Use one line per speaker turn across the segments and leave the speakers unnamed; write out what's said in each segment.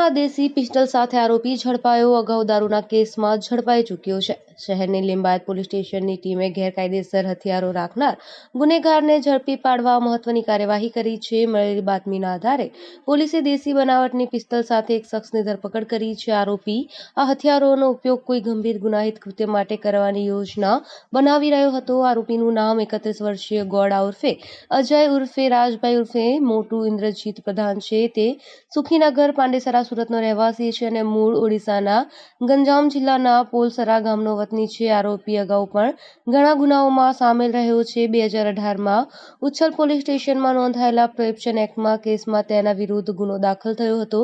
સુરતમાં દેશી પિસ્ટલ સાથે આરોપી ઝડપાયો। અગાઉ દારૂના કેસમાં ઝડપાઈ ચૂક્યો છે। શહેરની લિંબાયત પોલીસ સ્ટેશનની ટીમે ગેરકાયદેસર હથિયારો રાખનાર ગુનેગારને ઝડપી પાડવા મહત્વની કાર્યવાહી કરી છે। મળેલી બાતમીના આધારે પોલીસે દેશી બનાવટની પિસ્તલ સાથે એક શખ્સની ધરપકડ કરી છે। આરોપી આ હથિયારોનો ઉપયોગ કોઈ ગંભીર ગુનાહિત કૃત્ય માટે કરવાની યોજના બનાવી રહ્યો હતો। આરોપીનું નામ 31 વર્ષીય ગોડા ઉર્ફે અજય ઉર્ફે રાજભાઈ ઉર્ફે મોટુ ઇન્દ્રજીત પ્રધાન છે। તે સુખીનગર પાંડેસરા સુરતનો રહેવાસી છે અને મૂળ ઓડિશાના ગંજામ જિલ્લાના પોલસરા ગામનો વતની છે। આરોપી અગાઉ પણ ઘણા ગુનાઓમાં સામેલ રહ્યો છે। 2018માં ઉચ્છલ પોલીસ સ્ટેશનમાં નોંધાયેલા પ્રોહિબિશન એક્ટમાં કેસમાં તેના વિરુદ્ધ ગુનો દાખલ થયો હતો।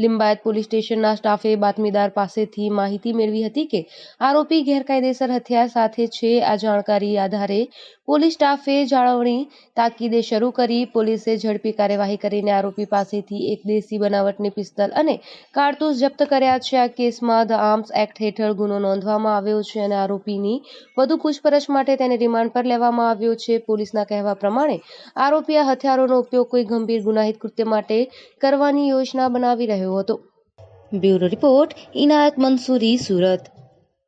લિંબાયત પોલીસ સ્ટેશનના સ્ટાફે બાતમીદાર પાસેથી માહિતી મેળવી હતી કે આરોપી ગેરકાયદેસર હથિયાર સાથે છે। આ જાણકારી આધારે પોલીસ સ્ટાફે જાળવણી તાકીદે શરૂ કરી। પોલીસે ઝડપી કાર્યવાહી કરીને આરોપી પાસેથી એક દેશી બનાવટની પિસ્તલ અને કારતૂસ જપ્ત કર્યા છે। આ કેસમાં ધ આર્મ્સ એક્ટ હેઠળ ગુનો નોંધવામાં આવ્યો છે અને આરોપીની વધુ પૂછપરછ માટે તેને રિમાન્ડ પર લેવામાં આવ્યો છે। પોલીસના કહેવા પ્રમાણે આરોપી આ હથિયારોનો ઉપયોગ કોઈ ગંભીર ગુનાહિત કૃત્ય માટે કરવાની યોજના બનાવી રહ્યો હતો। બ્યુરો રિપોર્ટ, ઇનાયત મંસૂરી, સુરત।